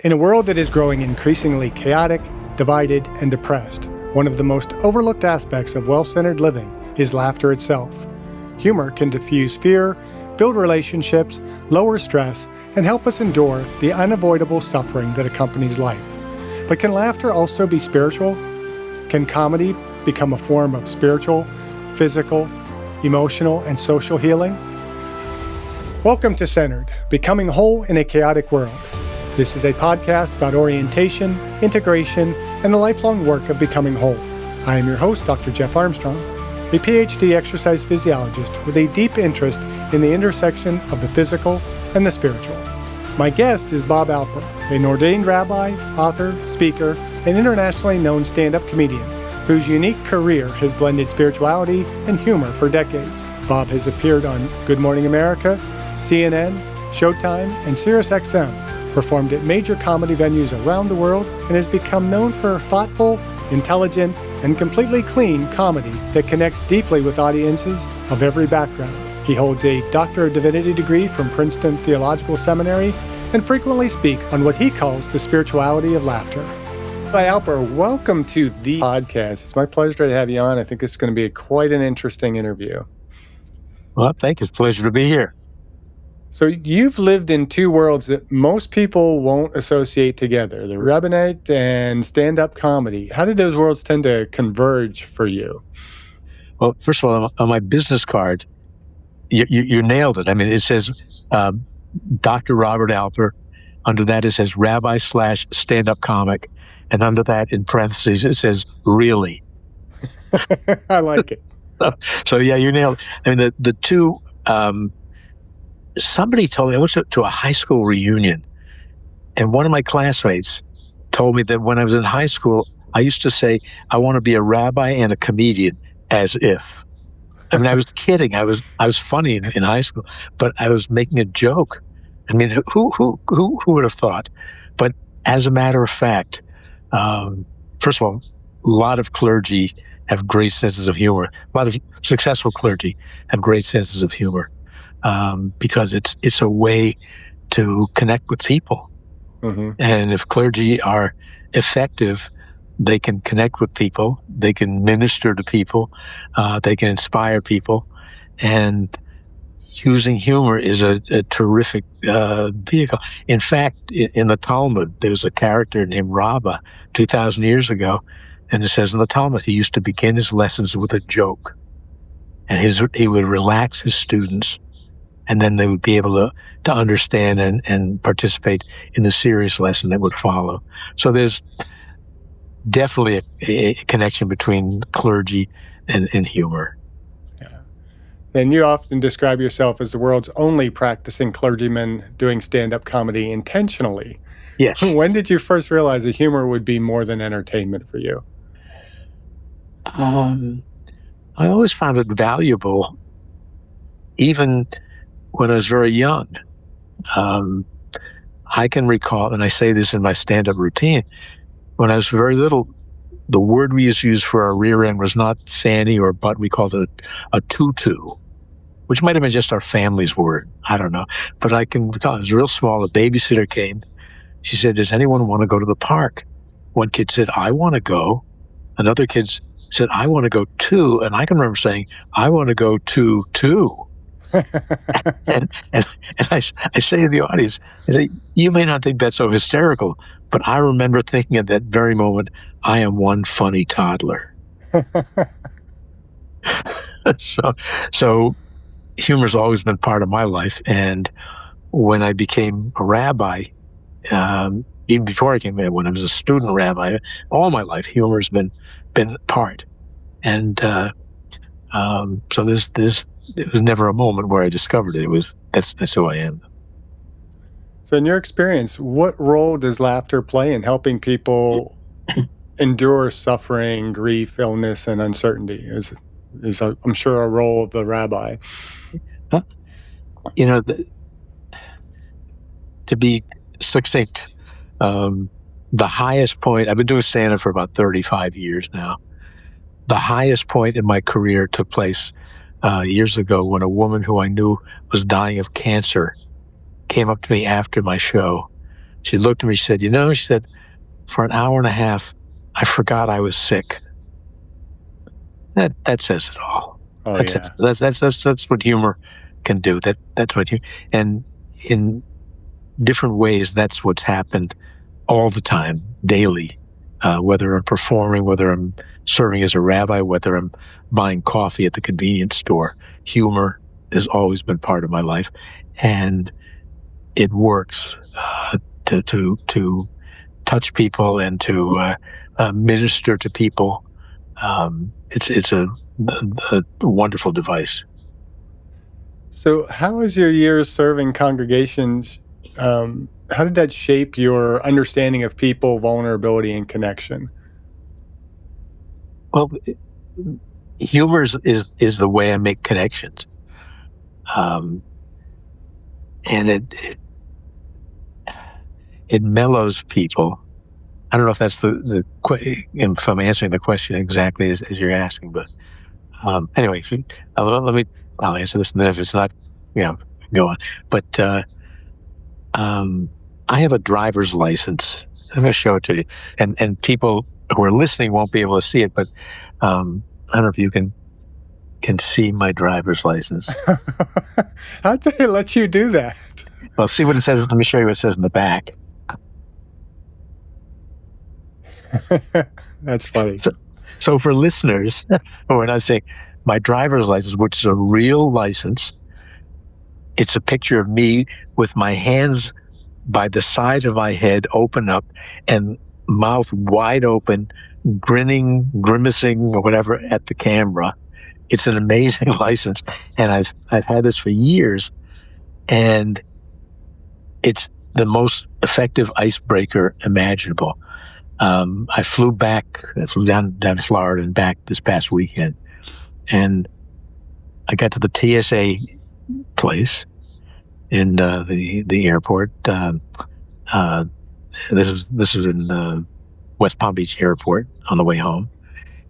In a world that is growing increasingly chaotic, divided, and depressed, one of the most overlooked aspects of well-centered living is laughter itself. Humor can diffuse fear, build relationships, lower stress, and help us endure the unavoidable suffering that accompanies life. But can laughter also be spiritual? Can comedy become a form of spiritual, physical, emotional, and social healing? Welcome to Centered, Becoming Whole in a Chaotic World. This is a podcast about orientation, integration, and the lifelong work of becoming whole. I am your host, Dr. Jeff Armstrong, a PhD exercise physiologist with a deep interest in the intersection of the physical and the spiritual. My guest is Bob Alper, an ordained rabbi, author, speaker, and internationally known stand-up comedian whose unique career has blended spirituality and humor for decades. Bob has appeared on Good Morning America, CNN, Showtime, and SiriusXM, performed at major comedy venues around the world, and has become known for thoughtful, intelligent, and completely clean comedy that connects deeply with audiences of every background. He holds a Doctor of Divinity degree from Princeton Theological Seminary and frequently speaks on what he calls the spirituality of laughter. Rabbi Alper, welcome to the podcast. It's my pleasure to have you on. I think it's going to be quite an interesting interview. Well, thank you. It's a pleasure to be here. So you've lived in two worlds that most people won't associate together, the rabbinate and stand-up comedy. How did those worlds tend to converge for you? Well, first of all, on my business card, you nailed it. I mean, it says Dr. Robert Alper. Under that, it says rabbi/stand-up comic. And under that, in parentheses, it says really. I like it. So yeah, you nailed it. I mean, the two... Somebody told me, I went to a high school reunion, and one of my classmates told me that when I was in high school, I used to say, I want to be a rabbi and a comedian, as if. I mean, I was kidding. I was funny in high school, but I was making a joke. I mean, who would have thought? But as a matter of fact, first of all, a lot of clergy have great senses of humor. A lot of successful clergy have great senses of humor. Because it's a way to connect with people. Mm-hmm. And if clergy are effective, they can connect with people, they can minister to people, they can inspire people. And using humor is a terrific vehicle. In fact, in the Talmud, there was a character named Rabbi 2,000 years ago, and it says in the Talmud, he used to begin his lessons with a joke. And he would relax his students, and then they would be able to understand and participate in the serious lesson that would follow. So there's definitely a connection between clergy and humor. Yeah. And you often describe yourself as the world's only practicing clergyman doing stand-up comedy intentionally. Yes. When did you first realize that humor would be more than entertainment for you? I always found it valuable, even when I was very young. I can recall, and I say this in my stand-up routine, when I was very little, the word we used to use for our rear end was not fanny or butt. We called it a tutu, which might have been just our family's word. I don't know. But I can recall, it was real small. A babysitter came. She said, does anyone want to go to the park? One kid said, I want to go. Another kid said, I want to go too. And I can remember saying, I want to go too. and I say to the audience, I say, you may not think that's so hysterical, but I remember thinking at that very moment, I am one funny toddler. So humor's always been part of my life. And when I became a rabbi, even before I came in, when I was a student rabbi, all my life, humor's been part. And so it was never a moment where I discovered it. That's who I am. So in your experience, what role does laughter play in helping people endure suffering, grief, illness, and uncertainty? Is I'm sure a role of the rabbi. To be succinct, the highest point, I've been doing stand-up for about 35 years now. The highest point in my career took place years ago when a woman who I knew was dying of cancer came up to me after my show She looked at me, she said, she said, for an hour and a half, I forgot I was sick. That says it all. Oh, That's yeah. it. That's what humor can do. That's what and in different ways, that's what's happened all the time, daily. Whether I'm performing, whether I'm serving as a rabbi, whether I'm buying coffee at the convenience store, humor has always been part of my life, and it works to touch people and to minister to people. It's a wonderful device. So, how has your years serving congregations, how did that shape your understanding of people, vulnerability, and connection? Well, humor is the way I make connections, and it mellows people. I don't know if that's if I'm answering the question exactly as you're asking, but anyway, I'll answer this, and then if it's not, go on. But I have a driver's license. I'm going to show it to you, and people who are listening won't be able to see it, but I don't know if you can see my driver's license. How'd they let you do that? Well, see what it says. Let me show you what it says in the back. That's funny. So for listeners, when I say my driver's license, which is a real license, it's a picture of me with my hands by the side of my head open up and mouth wide open, grinning, grimacing, or whatever at the camera. It's an amazing license, and I've had this for years, and it's the most effective icebreaker imaginable. I flew down to Florida and back this past weekend, and I got to the TSA place in the airport. This is in West Palm Beach Airport on the way home,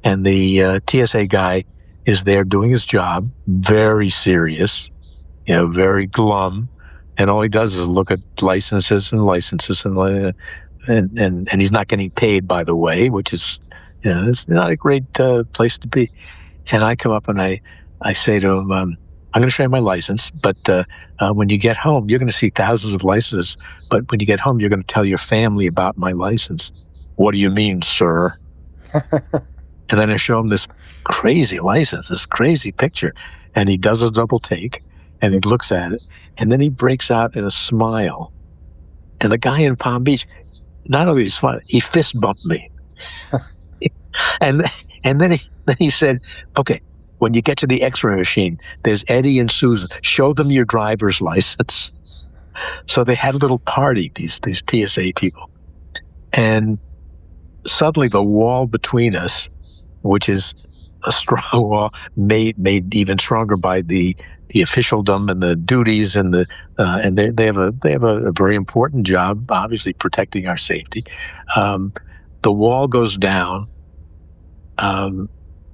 and the TSA guy is there doing his job, very serious, very glum, and all he does is look at licenses and he's not getting paid, by the way, which is, it's not a great place to be. And I come up and I say to him, I'm going to show you my license, but when you get home, you're going to see thousands of licenses. But when you get home, you're going to tell your family about my license. What do you mean, sir? And then I show him this crazy license, this crazy picture. And he does a double take and he looks at it. And then he breaks out in a smile. And the guy in Palm Beach, not only smiled, he fist bumped me. and then he said, okay, when you get to the X-ray machine, there's Eddie and Susan. Show them your driver's license. So they had a little party, these TSA people. And suddenly the wall between us, which is a strong wall, made even stronger by the officialdom and the duties and they have a very important job, obviously protecting our safety. The wall goes down.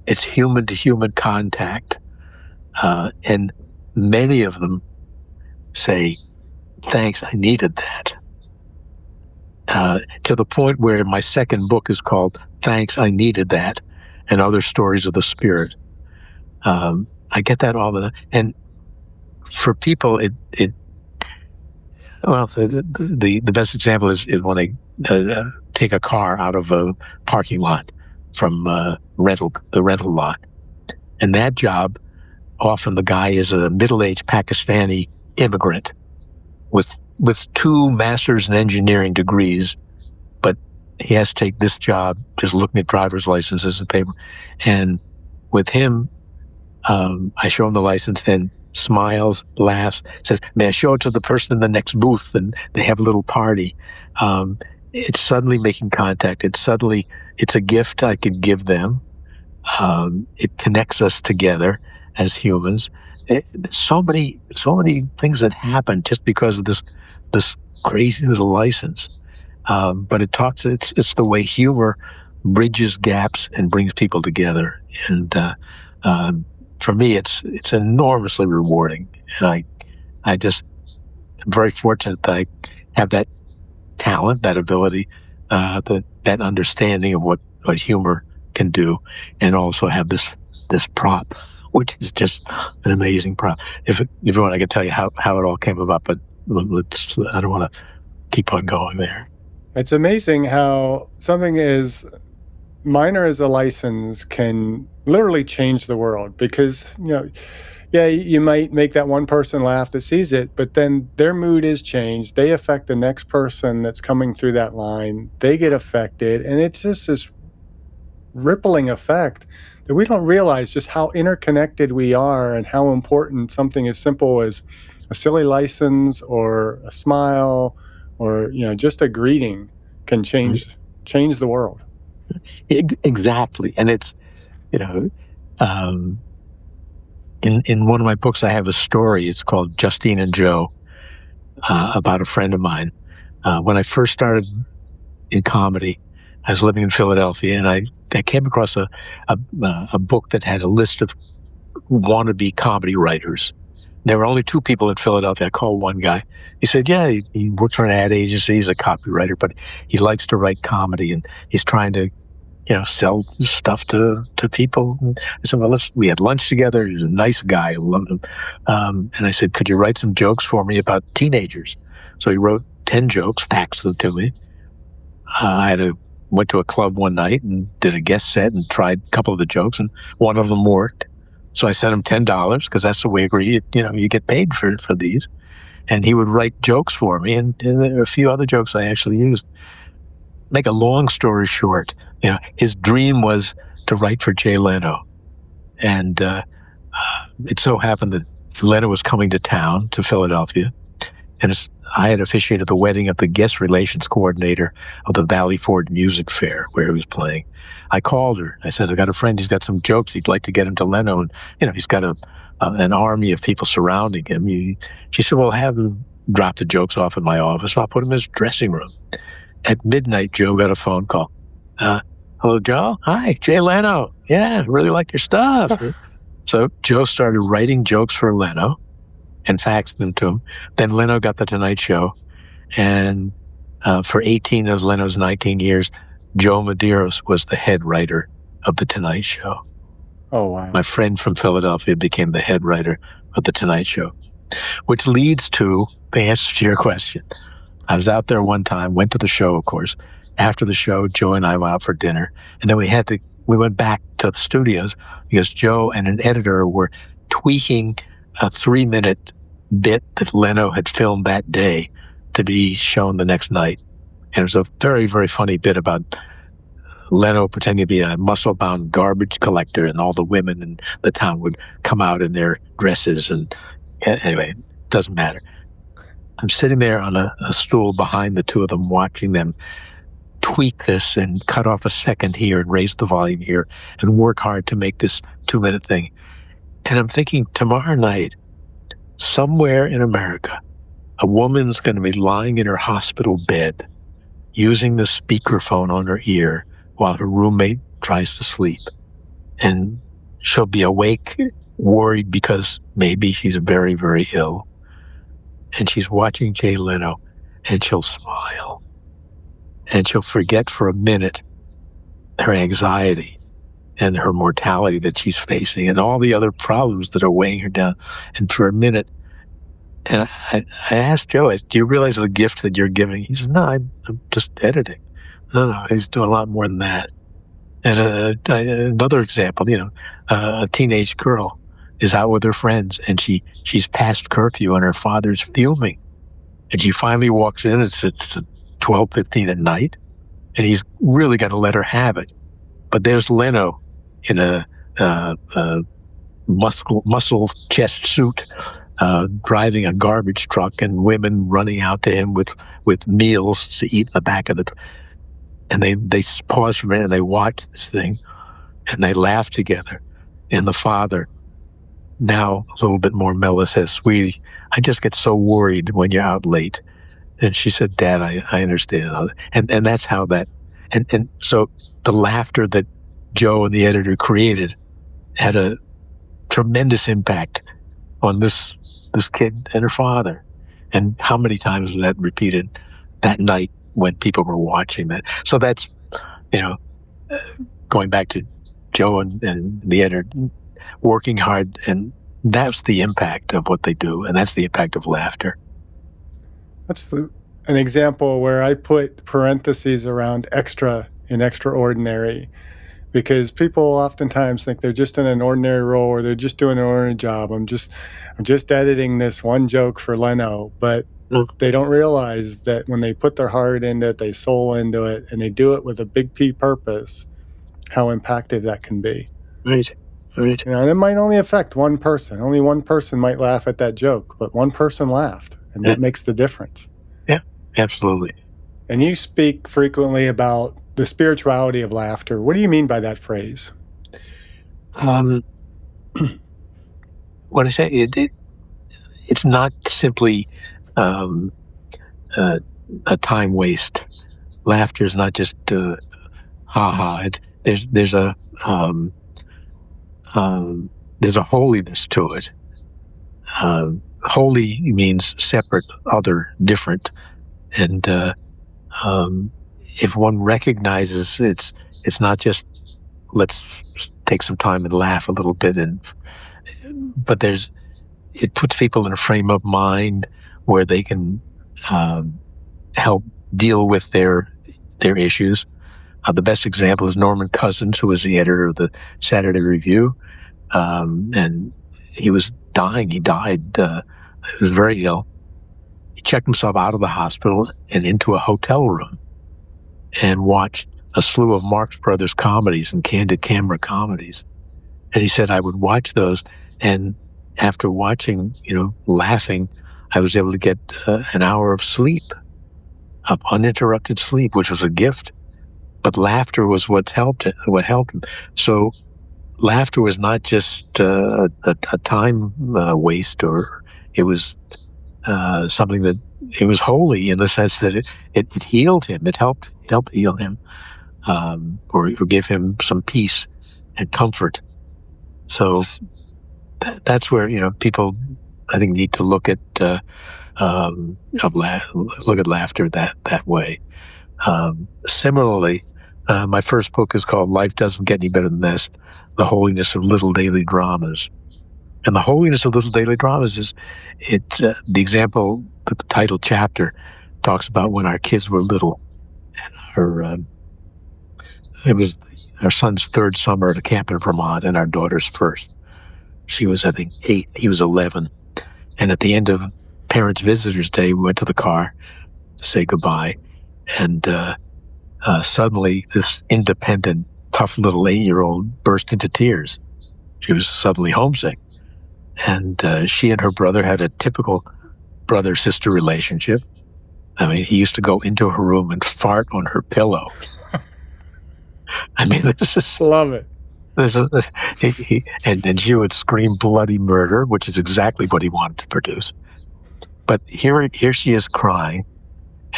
It's human to human contact, and many of them say, "Thanks, I needed that." To the point where my second book is called "Thanks, I Needed That," and Other Stories of the Spirit. I get that all the time, and for people, the best example is when I take a car out of a parking lot from the rental lot, and that job, often the guy is a middle-aged Pakistani immigrant with 2 masters in engineering degrees, but he has to take this job just looking at driver's licenses and paper. And with him, I show him the license and smiles, laughs, says, "May I show it to the person in the next booth?" And they have a little party. It's suddenly making contact. It's a gift I could give them. It connects us together as humans. So many things that happen just because of this crazy little license. But it's the way humor bridges gaps and brings people together. And for me, it's enormously rewarding. And I just am very fortunate that I have that talent, that ability, that understanding of what humor can do, and also have this prop, which is just an amazing prop. If you want, I can tell you how it all came about, but I don't want to keep on going there. It's amazing how something as minor as a license can literally change the world, because, yeah, you might make that one person laugh that sees it, but then their mood is changed. They affect the next person that's coming through that line. They get affected, and it's just this rippling effect that we don't realize just how interconnected we are, and how important something as simple as a silly license or a smile or just a greeting can change the world. Exactly. And it's, in one of my books, I have a story. It's called Justine and Joe, about a friend of mine. When I first started in comedy, I was living in Philadelphia, and I came across a book that had a list of wannabe comedy writers. There were only two people in Philadelphia. I called one guy. He said, yeah, he works for an ad agency. He's a copywriter, but he likes to write comedy, and he's trying to, sell stuff to people. And I said, well, we had lunch together. He's a nice guy. I loved him. And I said, could you write some jokes for me about teenagers? So he wrote 10 jokes, faxed them to me. Went to a club one night and did a guest set and tried a couple of the jokes, and one of them worked. So I sent him $10, because that's the way we agreed. You get paid for these. And he would write jokes for me, and there are a few other jokes I actually used. Make a long story short, his dream was to write for Jay Leno. And it so happened that Leno was coming to town, to Philadelphia. And I had officiated the wedding of the guest relations coordinator of the Valley Ford Music Fair, where he was playing. I called her. I said, I got a friend. He's got some jokes. He'd like to get him to Leno. And, he's got an army of people surrounding him. She said, well, have him drop the jokes off in my office. I'll put him in his dressing room. At midnight, Joe got a phone call. Hello, Joe? Hi, Jay Leno. Yeah, really like your stuff. So Joe started writing jokes for Leno and faxed them to him. Then Leno got the Tonight Show. And for 18 of Leno's 19 years, Joe Medeiros was the head writer of the Tonight Show. Oh, wow. My friend from Philadelphia became the head writer of the Tonight Show, which leads to the answer to your question. I was out there one time, went to the show, of course. After the show, Joe and I went out for dinner. And then we went back to the studios because Joe and an editor were tweaking a 3-minute bit that Leno had filmed that day to be shown the next night. And it was a very, very funny bit about Leno pretending to be a muscle-bound garbage collector, and all the women in the town would come out in their dresses. And anyway, it doesn't matter. I'm sitting there on a stool behind the two of them, watching them tweak this and cut off a second here and raise the volume here and work hard to make this 2-minute thing. And I'm thinking, tomorrow night, somewhere in America, a woman's going to be lying in her hospital bed using the speakerphone on her ear while her roommate tries to sleep. And she'll be awake, worried because maybe she's very, very ill. And she's watching Jay Leno, and she'll smile. And she'll forget for a minute her anxiety and her mortality that she's facing and all the other problems that are weighing her down. And for a minute, and I asked Joe, do you realize the gift that you're giving? He says, no, I'm just editing. No, he's doing a lot more than that. And another example, a teenage girl is out with her friends, and she's past curfew, and her father's fuming. And she finally walks in. It's 12:15 at night, and he's really got to let her have it. But there's Leno in a muscle chest suit, driving a garbage truck, and women running out to him with meals to eat in the back of the truck. And they pause for a minute, and they watch this thing, and they laugh together. And the father, now a little bit more mellow, says, sweetie, I just get so worried when you're out late. And she said, Dad, I understand. And that's how that, and so the laughter that Joe and the editor created had a tremendous impact on this kid and her father. And how many times was that repeated that night when people were watching that. So that's, going back to Joe and the editor, working hard, and that's the impact of what they do, and that's the impact of laughter. That's an example where I put parentheses around extra and extraordinary, because people oftentimes think they're just in an ordinary role, or they're just doing an ordinary job. I'm just editing this one joke for Leno, but they don't realize that when they put their heart into it, they soul into it, and they do it with a big P purpose, how impactful that can be. Right. And it might only affect one person. Only one person might laugh at that joke, but one person laughed, and that makes the difference. Yeah, absolutely. And you speak frequently about the spirituality of laughter. What do you mean by that phrase? What I say, it's not simply a time waste. Laughter is not just ha-ha. There's a holiness to it. Holy means separate, other, different, and if one recognizes it's not just let's take some time and laugh a little bit, but it puts people in a frame of mind where they can help deal with their issues. The best example is Norman Cousins, who was the editor of the Saturday Review, and he was dying. He died. He was very ill. He checked himself out of the hospital and into a hotel room and watched a slew of Marx Brothers comedies and candid camera comedies. And he said, I would watch those, and after watching, laughing, I was able to get an hour of sleep, of uninterrupted sleep, which was a gift. But laughter was what helped him. So laughter was not just a time waste, or it was something that it was holy in the sense that it healed him. It helped heal him, or give him some peace and comfort. So that's where people, I think, need to look at laughter that way. Similarly, my first book is called "Life Doesn't Get Any Better Than This: The Holiness of Little Daily Dramas." And the holiness of little daily dramas is the example. The title chapter talks about when our kids were little, and it was our son's third summer at a camp in Vermont, and our daughter's first. She was, I think, 8. He was 11. And at the end of Parents' Visitors Day, we went to the car to say goodbye, and suddenly this independent, tough little 8-year-old burst into tears. She was suddenly homesick. And she and her brother had a typical brother-sister relationship. I mean, he used to go into her room and fart on her pillow. I mean, this is... Love it. This is, and she would scream bloody murder, which is exactly what he wanted to produce. But here she is crying,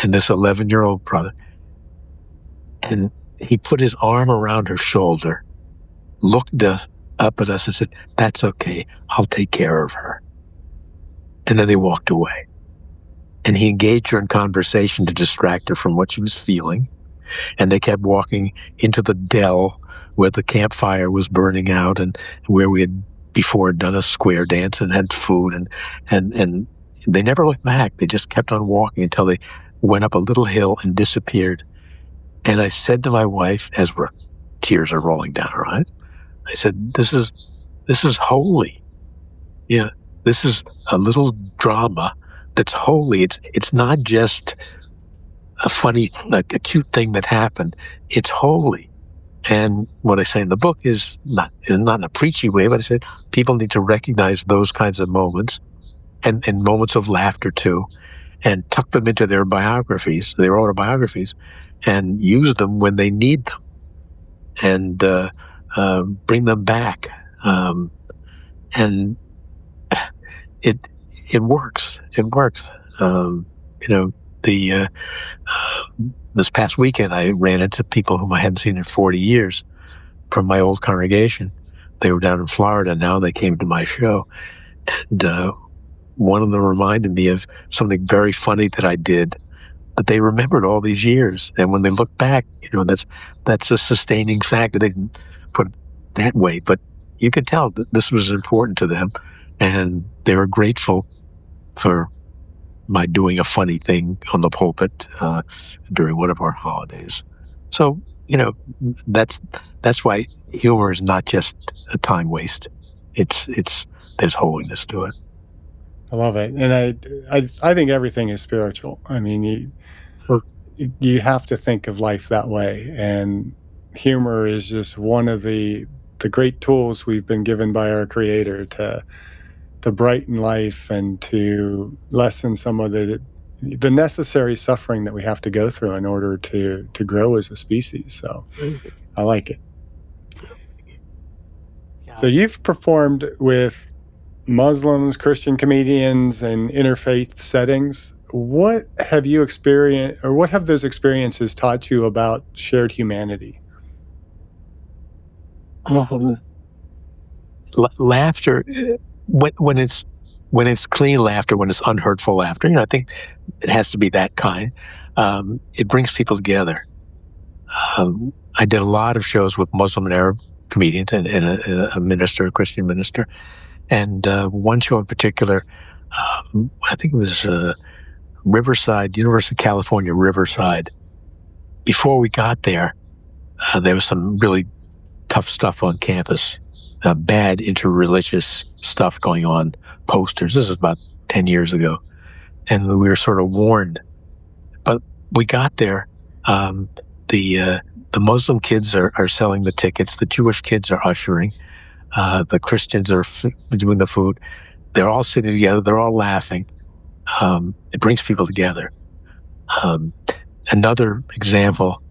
and this 11-year-old brother, and he put his arm around her shoulder, looked up at us and said, "That's okay, I'll take care of her." And then they walked away. And he engaged her in conversation to distract her from what she was feeling. And they kept walking into the dell where the campfire was burning out, and where we had before done a square dance and had food, and they never looked back. They just kept on walking until they went up a little hill and disappeared. And I said to my wife, as tears are rolling down her eyes, I said, this is holy. Yeah, this is a little drama that's holy. It's not just a funny, like a cute thing that happened. It's holy. And what I say in the book is not in a preachy way, but I said people need to recognize those kinds of moments, and moments of laughter too, and tuck them into their biographies, their autobiographies, and use them when they need them, and bring them back. And it works. It works. This past weekend, I ran into people whom I hadn't seen in 40 years from my old congregation. They were down in Florida. Now they came to my show. And one of them reminded me of something very funny that I did that they remembered all these years. And when they look back, that's a sustaining factor. They didn't put it that way, but you could tell that this was important to them, and they were grateful for my doing a funny thing on the pulpit during one of our holidays. So, that's why humor is not just a time waste. It's there's holiness to it. I love it. And I think everything is spiritual. I mean, you have to think of life that way. And humor is just one of the great tools we've been given by our Creator to brighten life and to lessen some of the necessary suffering that we have to go through in order to grow as a species. So I like it. So you've performed with Muslims, Christian comedians, and interfaith settings. What have you experienced, or what have those experiences taught you about shared humanity? Laughter, when it's clean laughter, when it's unhurtful laughter, I think it has to be that kind. It brings people together. I did a lot of shows with Muslim and Arab comedians and a minister, a Christian minister. And one show in particular, I think it was Riverside, University of California, Riverside. Before we got there, there was some really tough stuff on campus, bad interreligious stuff going on, posters. This is about 10 years ago. And we were sort of warned. But we got there. The Muslim kids are selling the tickets. The Jewish kids are ushering. The Christians are doing the food. They're all sitting together. They're all laughing. It brings people together. Another example,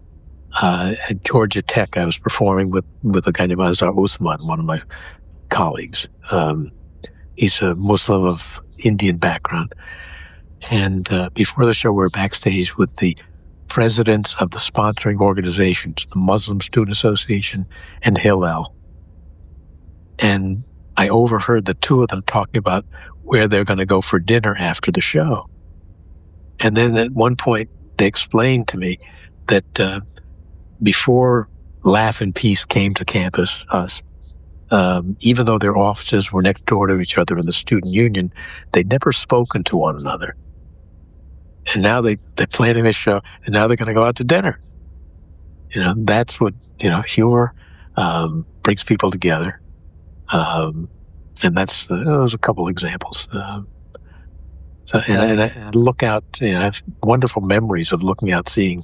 at Georgia Tech, I was performing with a guy named Azhar Usman, one of my colleagues. He's a Muslim of Indian background. And before the show, we were backstage with the presidents of the sponsoring organizations, the Muslim Student Association and Hillel. And I overheard the two of them talking about where they're going to go for dinner after the show. And then at one point, they explained to me that before Laugh and Peace came to campus, even though their offices were next door to each other in the student union, they'd never spoken to one another. And now they're planning this show, and now they're going to go out to dinner. That's what, humor brings people together. And those are a couple examples. And I look out, I have wonderful memories of looking out, seeing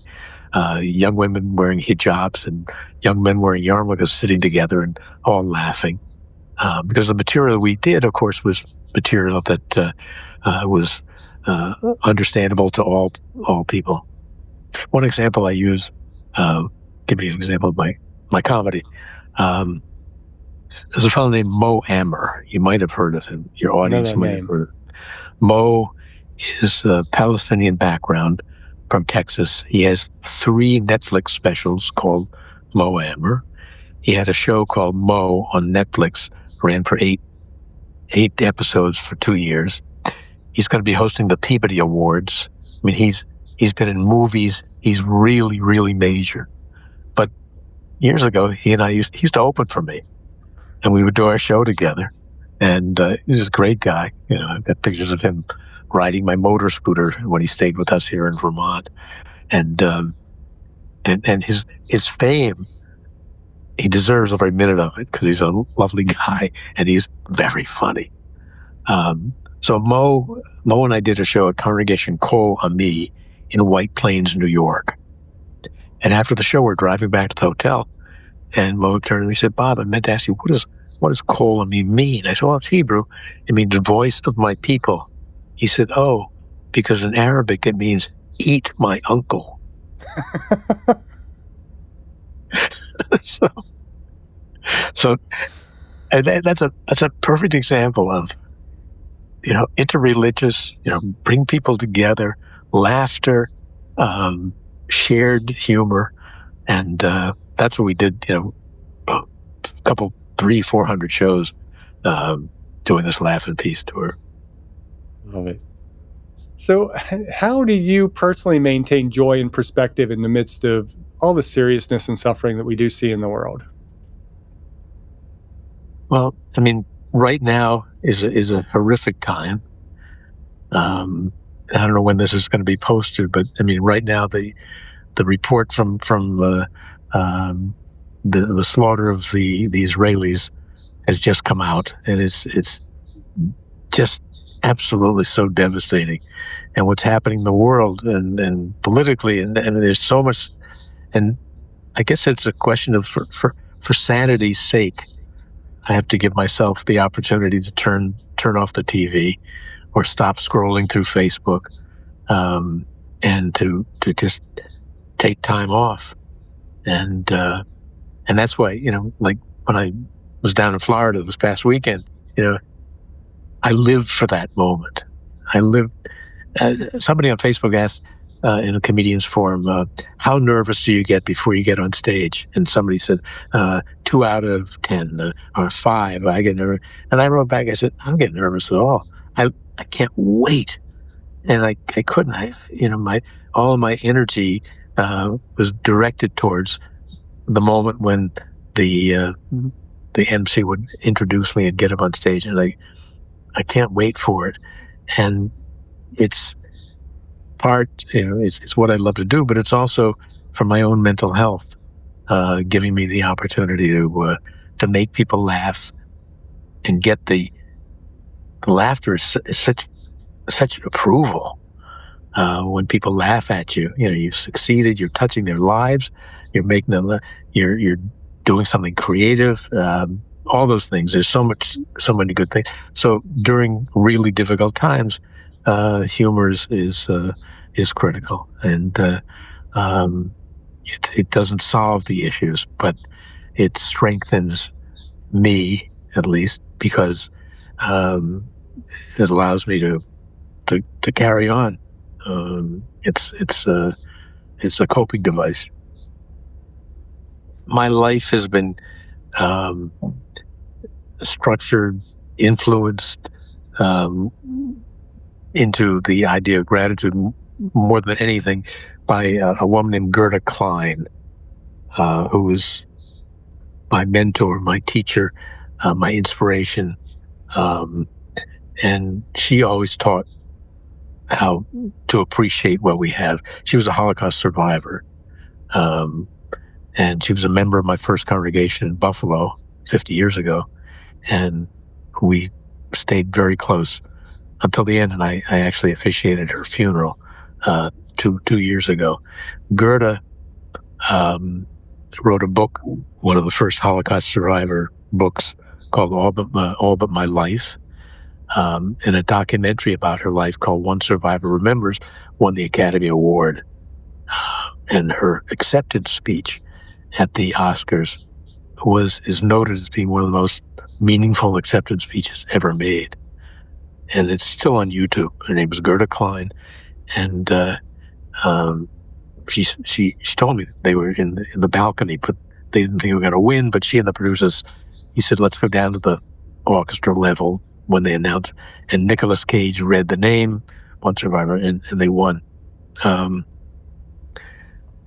young women wearing hijabs and young men wearing yarmulkes sitting together and all laughing. Because the material we did, of course, was material that was understandable to all people. One example I use, give me an example of my comedy. There's a fellow named Mo Amer. You might have heard of him. Your audience might have heard of him. Mo is a Palestinian background from Texas. He has 3 Netflix specials called Mo Amer. He had a show called Mo on Netflix, ran for 8 episodes for 2 years. He's going to be hosting the Peabody Awards. I mean, he's been in movies. He's really, really major. But years ago, he and I used to open for me, and we would do our show together. And he was a great guy. I've got pictures of him riding my motor scooter when he stayed with us here in Vermont. And his fame, he deserves every minute of it because he's a lovely guy and he's very funny. So Mo and I did a show at Congregation Kol Ami in White Plains, New York. And after the show, we're driving back to the hotel, and Mo turned to me and said, "Bob, I meant to ask you, what does Kol Ami mean?" I said, "Well, it's Hebrew. It means the voice of my people." He said, "Oh, because in Arabic it means eat my uncle." So and that's a perfect example of, interreligious, bring people together, laughter, shared humor. And that's what we did, a couple, 300-400 shows doing this Laugh and Peace tour. Love it. So, how do you personally maintain joy and perspective in the midst of all the seriousness and suffering that we do see in the world? Well, I mean, right now is a horrific time. I don't know when this is going to be posted, but I mean, right now the report from the slaughter of the Israelis has just come out, and it's just absolutely so devastating. And what's happening in the world and politically, and there's so much. And I guess it's a question of for sanity's sake, I have to give myself the opportunity to turn off the TV or stop scrolling through Facebook, and to just take time off. And that's why, like when I was down in Florida this past weekend, I lived for that moment. I lived. Somebody on Facebook asked in a comedian's forum, how nervous do you get before you get on stage? And somebody said, 2 out of 10 or 5. I get nervous. And I wrote back, I said, I don't get nervous at all. I can't wait. And I couldn't. All of my energy was directed towards the moment when the MC would introduce me and get up on stage. And I can't wait for it. And it's part, it's what I love to do, but it's also for my own mental health, giving me the opportunity to make people laugh and get the laughter is such approval. When people laugh at you, you've succeeded, you're touching their lives, you're making them, you're doing something creative, all those things. There's so many good things. So during really difficult times, humor is critical, and it doesn't solve the issues, but it strengthens me, at least, because it allows me to carry on. It's a coping device. My life has been structured, influenced into the idea of gratitude more than anything by a woman named Gerda Klein, who was my mentor, my teacher, my inspiration. And she always taught how to appreciate what we have. She was a Holocaust survivor. And she was a member of my first congregation in Buffalo 50 years ago. And we stayed very close until the end. And I actually officiated her funeral 2 years ago. Gerda wrote a book, one of the first Holocaust survivor books, called All But My Life. And a documentary about her life called One Survivor Remembers won the Academy Award. And her acceptance speech at the Oscars is noted as being one of the most meaningful acceptance speeches ever made. And it's still on YouTube. Her name is Gerda Klein. And she told me that they were in the balcony, but they didn't think they were going to win. But she and the producers, he said, let's go down to the orchestra level when they announced. And Nicolas Cage read the name, One Survivor, and they won.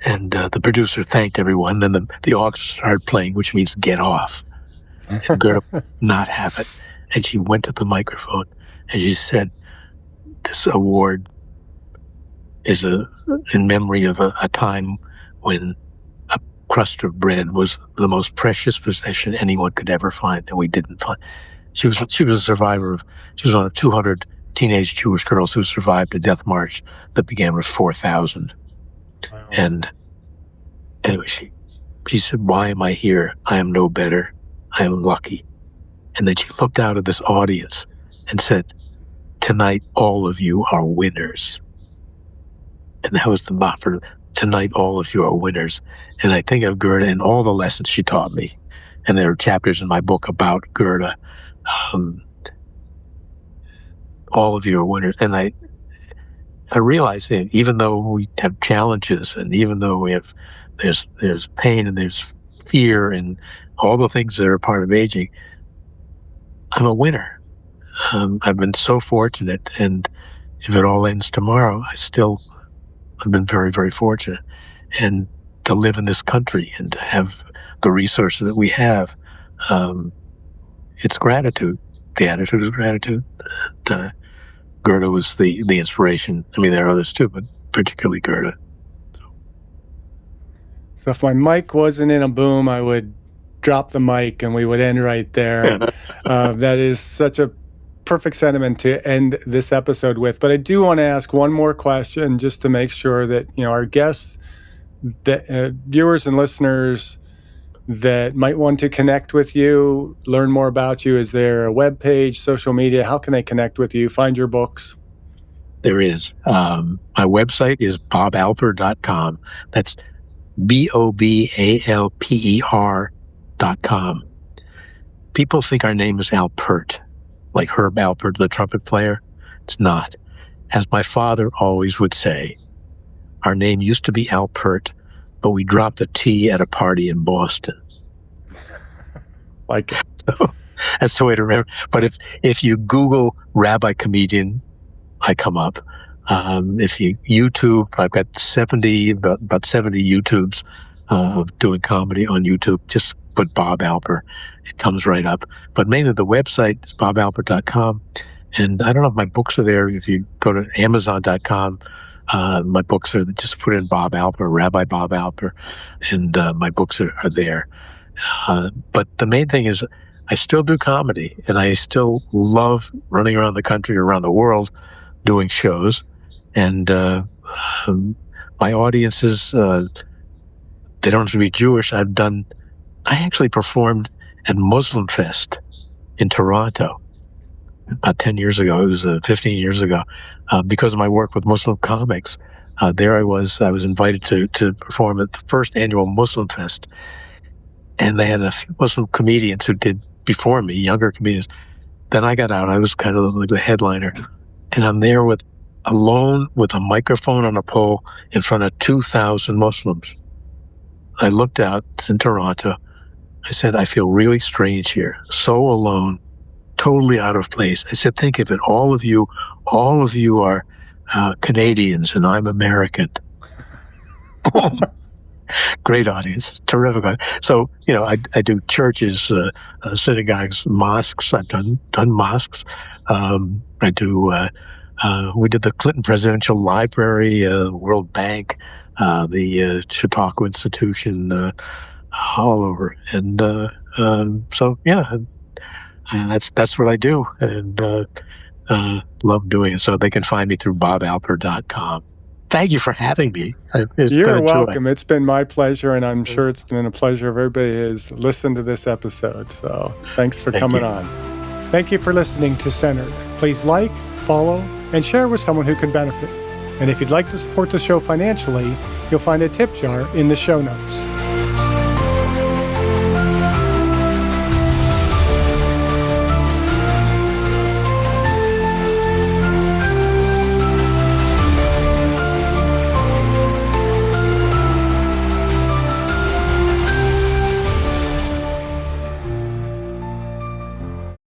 And the producer thanked everyone. Then the orchestra started playing, which means get off. And Gerda would not have it. And she went to the microphone and she said, this award is in memory of a time when a crust of bread was the most precious possession anyone could ever find, and we didn't find. She was a survivor she was one of 200 teenage Jewish girls who survived a death march that began with 4,000. Wow. And anyway, she said, why am I here? I am no better. I am lucky. And then she looked out at this audience and said, tonight, all of you are winners. And that was the motto. Tonight, all of you are winners. And I think of Gerda and all the lessons she taught me. And there are chapters in my book about Gerda. All of you are winners. And I realize that even though we have challenges, and even though there's pain and there's fear and all the things that are part of aging, I'm a winner. I've been so fortunate, and if it all ends tomorrow, I've been very, very fortunate. And to live in this country and to have the resources that we have, it's gratitude. The attitude is gratitude. Goethe was the inspiration. I mean, there are others too, but particularly Goethe. So if my mic wasn't in a boom, I would drop the mic and we would end right there. That is such a perfect sentiment to end this episode with. But I do want to ask one more question just to make sure that, our guests, the viewers and listeners that might want to connect with you, learn more about you. Is there a web page, social media? How can they connect with you, find your books? There is. My website is bobalper.com. That's BOBALPER.com. People think our name is Alpert, like Herb Alpert, the trumpet player. It's not. As my father always would say, our name used to be Alpert, but we dropped the T at a party in Boston. Like it. So that's the way to remember. But if you Google Rabbi Comedian, I come up. If you YouTube, I've got about 70 YouTubes of doing comedy on YouTube. Just put Bob Alper. It comes right up. But mainly the website is bobalper.com. And I don't know if my books are there. If you go to amazon.com, my books are, just put in Bob Alper, Rabbi Bob Alper, and my books are there. But the main thing is I still do comedy, and I still love running around the country, around the world, doing shows. And my audiences, they don't have to be Jewish. I actually performed at Muslim Fest in Toronto about 10 years ago. It was 15 years ago. Because of my work with Muslim comics, there I was invited to perform at the first annual Muslim Fest. And they had a few Muslim comedians who did before me, younger comedians. Then I got out. I was kind of like the headliner. And I'm there alone with a microphone on a pole in front of 2,000 Muslims. I looked out. It's in Toronto. I said, I feel really strange here. So alone, totally out of place. I said, think of it. All of you are Canadians and I'm American. Great audience, terrific audience. So, I do churches, synagogues, mosques. I've done mosques. I do, we did the Clinton Presidential Library, World Bank, the Chautauqua Institution, all over. And so, yeah, and that's what I do, and love doing it. So they can find me through bobalper.com. Thank you for having me. You're welcome. It's been my pleasure, and I'm sure it's been a pleasure if everybody has listened to this episode. So thanks for coming on. Thank you for listening to Centered. Please like, follow, and share with someone who could benefit. And if you'd like to support the show financially, you'll find a tip jar in the show notes.